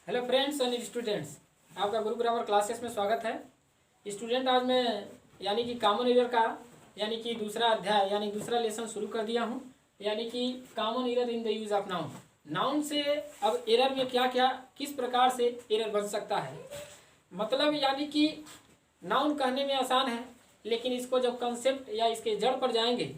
Hello friends and students, आपका गुरु grammar classes में स्वागत है। स्टूडेंट, आज मैं यानी कि कॉमन एरर का यानी कि दूसरा अध्याय यानी दूसरा लेसन शुरू कर दिया हूँ। यानी कि common error in the use of noun. Noun से अब एरर में क्या क्या किस प्रकार से एरर बन सकता है। मतलब यानी कि नाउन कहने में आसान है, लेकिन इसको जब कंसेप्ट या इसके जड़ पर जाएंगे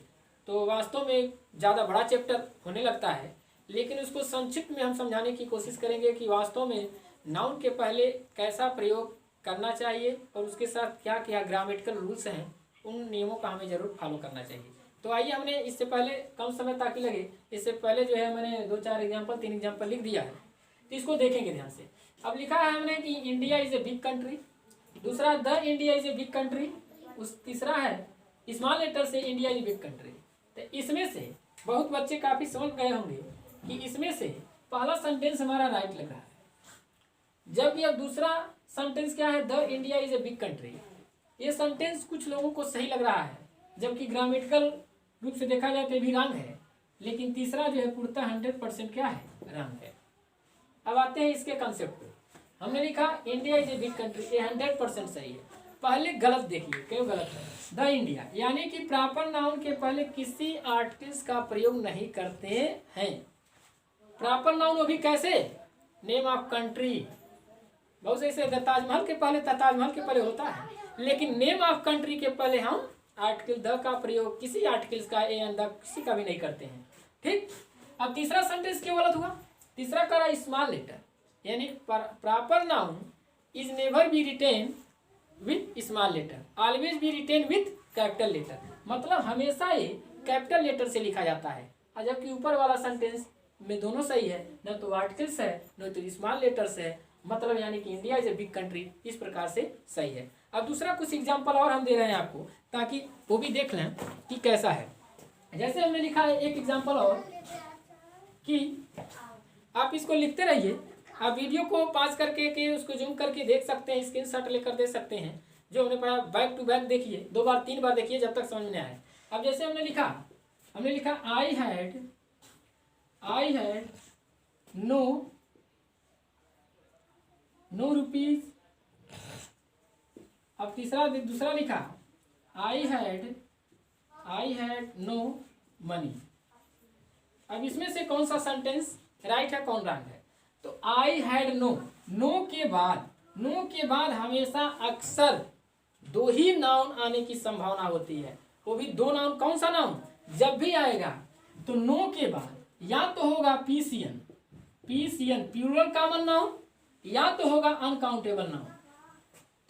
तो वास्तव में ज़्यादा बड़ा चैप्टर होने लगता है। लेकिन उसको संक्षिप्त में हम समझाने की कोशिश करेंगे कि वास्तव में नाउन के पहले कैसा प्रयोग करना चाहिए और उसके साथ क्या क्या ग्रामेटिकल रूल्स हैं, उन नियमों का हमें ज़रूर फॉलो करना चाहिए। तो आइए, हमने इससे पहले कम समय ताकि लगे, इससे पहले जो है मैंने 2-4 एग्जाम्पल 3 एग्जाम्पल लिख दिया है, तो इसको देखेंगे ध्यान से। अब लिखा है हमने कि India is a big country, दूसरा the India is a big country, उस तीसरा है स्मॉल लेटर से India is a big country. तो इसमें से बहुत बच्चे काफ़ी समझ गए होंगे कि इसमें से पहला सेंटेंस हमारा राइट लग रहा है, जबकि अब दूसरा सेंटेंस क्या है, the India is a big country. ये सेंटेंस कुछ लोगों को सही लग रहा है, जबकि ग्रामेटिकल रूप से देखा जाए तो भी रॉन्ग है, लेकिन तीसरा जो है पूर्णतः 100% क्या है, रॉन्ग है। अब आते हैं इसके कंसेप्ट पे। हमने लिखा India is a big country, ये 100% सही है। पहले गलत देखिए, क्यों गलत है। द इंडिया यानी कि प्रॉपर नाउन के पहले किसी आर्टिकल्स का प्रयोग नहीं करते हैं। प्रॉपर नाउन वो भी कैसे, नेम ऑफ कंट्री। बहुत से ऐसे ताजमहल के पहले ताजमहल के पहले होता है, लेकिन नेम ऑफ कंट्री के पहले हम आर्टिकल द का प्रयोग किसी आर्टिकल्स का ए एंड द किसी का भी नहीं करते हैं। ठीक। अब तीसरा सेंटेंस क्यों गलत हुआ, तीसरा करा स्मॉल लेटर, यानी proper noun is never be written with small letter, always be written with capital letter. मतलब हमेशा ये कैपिटल लेटर से लिखा जाता है, और जबकि ऊपर वाला सेंटेंस में दोनों सही है, न तो आर्टिकल्स है न तो स्मॉल लेटर्स है। मतलब यानी कि India is a big country इस प्रकार से सही है। अब दूसरा कुछ एग्जांपल और हम दे रहे हैं आपको, ताकि वो भी देख लें कि कैसा है। जैसे हमने लिखा है एक एग्जांपल और, कि आप इसको लिखते रहिए, आप वीडियो को पॉज करके के उसको जूम करके देख सकते हैं, स्क्रीनशॉट लेकर दे सकते हैं। जो हमने पढ़ा बैक टू बैक देखिए, 2 बार 3 बार देखिए जब तक समझ में आए। अब जैसे हमने लिखा आई हैड नो रुपीज। अब दूसरा लिखा आई हैड नो मनी। अब इसमें से कौन सा सेंटेंस राइट है, कौन रॉन्ग है। तो आई हैड नो के बाद हमेशा अक्सर 2 ही नाउन आने की संभावना होती है, वो भी 2 नाउन। कौन सा नाउन जब भी आएगा तो नो के बाद या तो होगा पीसीएन प्लूरल कॉमन नाउन, या तो होगा अनकाउंटेबल नाउन।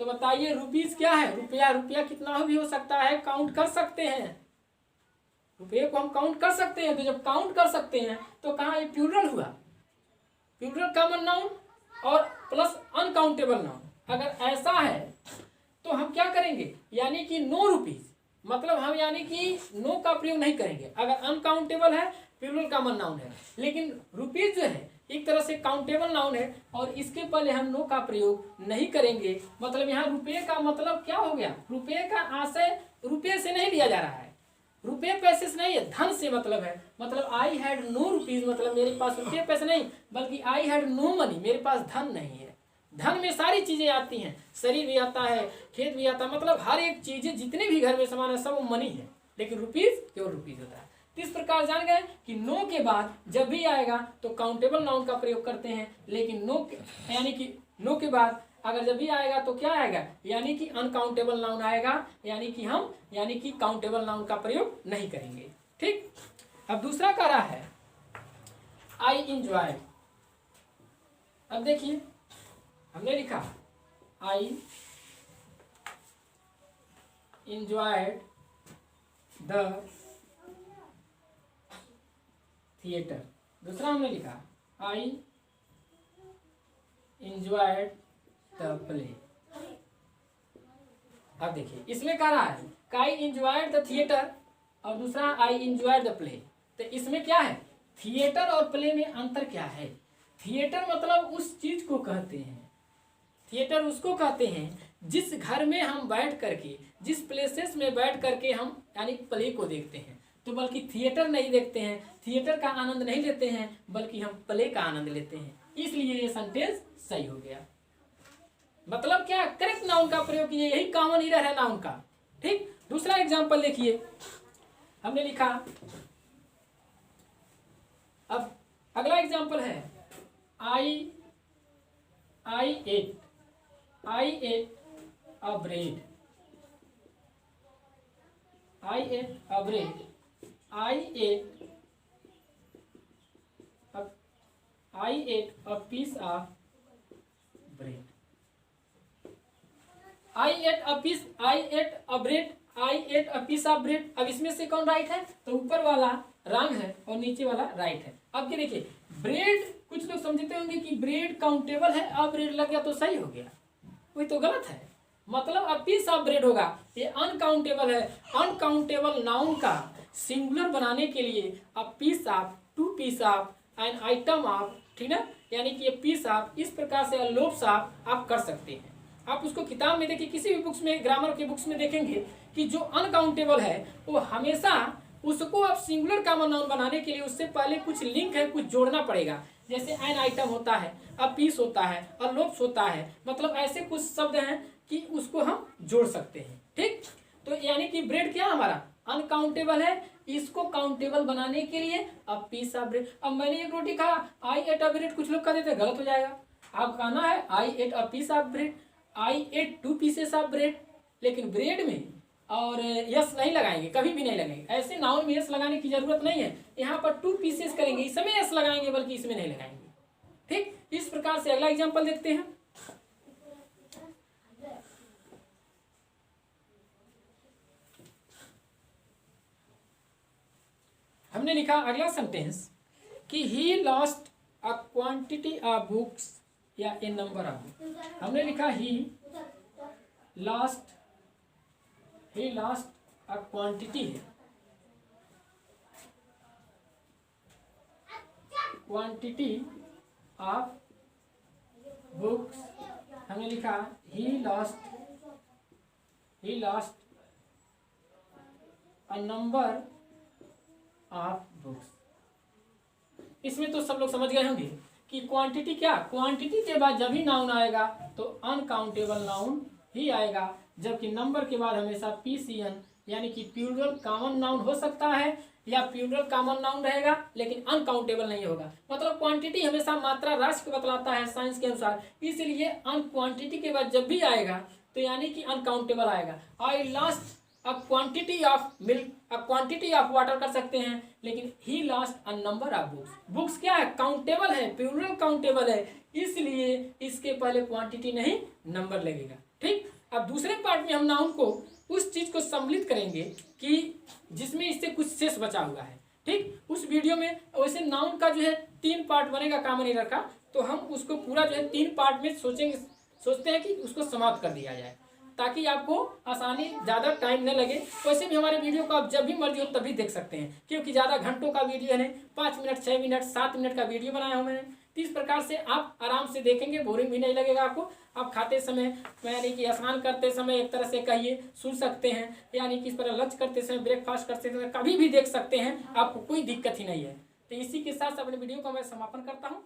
तो बताइए रुपीस क्या है, रुपया कितना भी हो सकता है, काउंट कर सकते हैं, रुपये को हम काउंट कर सकते हैं। तो जब काउंट कर सकते हैं तो कहाँ ये प्लूरल हुआ, प्लूरल कॉमन नाउन और प्लस अनकाउंटेबल नाउन। अगर ऐसा है तो हम क्या करेंगे, यानी कि नो रुपीज, मतलब हम यानी कि नो का प्रयोग नहीं करेंगे। अगर अनकाउंटेबल है, प्लूरल कॉमन नाउन है, लेकिन रुपीज जो है एक तरह से काउंटेबल नाउन है, और इसके पहले हम नो का प्रयोग नहीं करेंगे। मतलब यहाँ रुपये का मतलब क्या हो गया, रुपये का आशय रुपये से नहीं लिया जा रहा है, रुपये पैसे से नहीं है, धन से मतलब है। मतलब आई हैड नो रुपीज मतलब मेरे पास रुपये पैसे नहीं, बल्कि आई हैड नो मनी, मेरे पास धन नहीं है। धन में सारी चीजें आती हैं, शरीर भी आता है, खेत भी आता है, मतलब हर एक चीजें जितने भी घर में सामान है सब मनी है, लेकिन रुपीज केवल रुपीज होता है। तो इस प्रकार जान गए कि नो के बाद जब भी आएगा तो काउंटेबल नाउन का प्रयोग करते हैं, लेकिन यानी कि नो के बाद अगर जब भी आएगा तो क्या आएगा, यानी कि अनकाउंटेबल नाउन आएगा, यानी कि काउंटेबल नाउन का प्रयोग नहीं करेंगे। ठीक। अब दूसरा कह रहा है आई इंजॉय। अब देखिए हमने लिखा आई इंजॉयड द थिएटर। दूसरा हमने लिखा आई इंजॉयड द प्ले। अब देखिए इसमें कह रहा है आई इंजॉयड द थिएटर और दूसरा आई इंजॉयड द प्ले। तो इसमें क्या है, थिएटर और प्ले में अंतर क्या है। थिएटर मतलब उस चीज को कहते हैं, थिएटर उसको कहते हैं जिस घर में हम बैठ करके, जिस प्लेसेस में बैठ करके हम यानी प्ले को देखते हैं। तो बल्कि थिएटर नहीं देखते हैं, थिएटर का आनंद नहीं लेते हैं, बल्कि हम प्ले का आनंद लेते हैं। इसलिए ये सेंटेंस सही हो गया। मतलब क्या, करेक्ट नाउन का प्रयोग किए, यही कॉमन एरर है नाउन का। ठीक, दूसरा एग्जांपल देखिए, हमने लिखा, अब अगला एग्जांपल है I ate a bread, I ate a bread, I ate a piece of bread, I ate a piece of bread. अब इसमें से कौन राइट है? तो ऊपर वाला रॉन्ग है और नीचे वाला राइट है। अब ये देखिए, ब्रेड, कुछ लोग समझते होंगे कि ब्रेड काउंटेबल है, अब ब्रेड लग गया तो सही हो गया, वही तो गलत है। मतलब अ पीस ऑफ ब्रेड होगा, ये अनकाउंटेबल है। अनकाउंटेबल नाउन का सिंगुलर बनाने के लिए a piece of, two piece of, an item of, ठीक ना, यानी कि ये पीस ऑफ, इस प्रकार से लोब्स ऑफ आप कर सकते हैं। आप उसको किताब में देखिए, किसी भी बुक्स में, ग्रामर के बुक्स में देखेंगे कि जो अनकाउंटेबल है वो हमेशा उसको आप सिंगुलर कॉमन नाउन बनाने के लिए उससे पहले कुछ लिंक है, कुछ जोड़ना पड़ेगा। जैसे एन आइटम होता है, अ पीस होता है, अ लोब्स होता है, मतलब ऐसे कुछ शब्द हैं कि उसको हम जोड़ सकते हैं। ठीक, तो यानी कि ब्रेड क्या हमारा अनकाउंटेबल है, इसको काउंटेबल बनाने के लिए अ पीस ऑफ ब्रेड। अब मैंने एक रोटी खाया, आई एट अ ब्रेड, कुछ लोग कह देते गलत हो जाएगा। आप कहना है I ate a piece of bread, I ate two pieces of bread, लेकिन ब्रेड में और यस नहीं लगाएंगे, कभी भी नहीं लगाएंगे। ऐसे नाउन में यस लगाने की जरूरत नहीं है, यहाँ पर टू पीसेस करेंगे, इसमें यस लगाएंगे, बल्कि इसमें नहीं लगाएंगे। ठीक, इस प्रकार से अगला एग्जांपल देखते हैं। हमने लिखा अगला सेंटेंस कि he lost a quantity of books या ए नंबर ऑफ बुक्स। हमने लिखा ही लॉस्ट अ क्वांटिटी है, क्वांटिटी ऑफ बुक्स। हमने लिखा he lost a number of books. इसमें तो सब लोग समझ गए होंगे कि क्वांटिटी क्या, क्वांटिटी के बाद जब भी नाउन आएगा तो अनकाउंटेबल नाउन ही आएगा, जबकि नंबर के बाद हमेशा पीसीएन यानी कि प्लूरल कॉमन नाउन हो सकता है या प्लूरल कॉमन नाउन रहेगा, लेकिन अनकाउंटेबल नहीं होगा। मतलब क्वांटिटी हमेशा मात्रा राशि को बतलाता है साइंस के अनुसार, इसलिए अन क्वांटिटी के बाद जब भी आएगा तो यानी कि अनकाउंटेबल आएगा। I lost a quantity of milk, a quantity of water कर सकते हैं, लेकिन he lost a number of books. Books क्या है, काउंटेबल है, प्लूरल काउंटेबल है, इसलिए इसके पहले क्वांटिटी नहीं नंबर लगेगा। ठीक, अब दूसरे पार्ट में हम नाउन को उस चीज को सम्मिलित करेंगे कि जिसमें इससे कुछ शेष बचा हुआ है। ठीक, उस वीडियो में वैसे नाउन का जो है 3 पार्ट बनेगा कॉमन एरर का, तो हम उसको पूरा जो है 3 पार्ट में सोचते हैं कि उसको समाप्त कर दिया जाए, ताकि आपको आसानी, ज़्यादा टाइम न लगे। वैसे भी हमारे वीडियो को आप जब भी मर्जी हो तभी देख सकते हैं, क्योंकि ज़्यादा घंटों का वीडियो है, 5 मिनट, 6 मिनट, 7 मिनट का वीडियो बनाया हूँ मैंने। तो इस प्रकार से आप आराम से देखेंगे, बोरिंग भी नहीं लगेगा आपको। आप खाते समय, यानी कि स्नान करते समय एक तरह से कहिए सुन सकते हैं, यानी कि इस तरह लंच करते समय, ब्रेकफास्ट करते समय कभी भी देख सकते हैं, आपको कोई दिक्कत ही नहीं है। तो इसी के साथ अपने वीडियो को मैं समापन करता हूँ।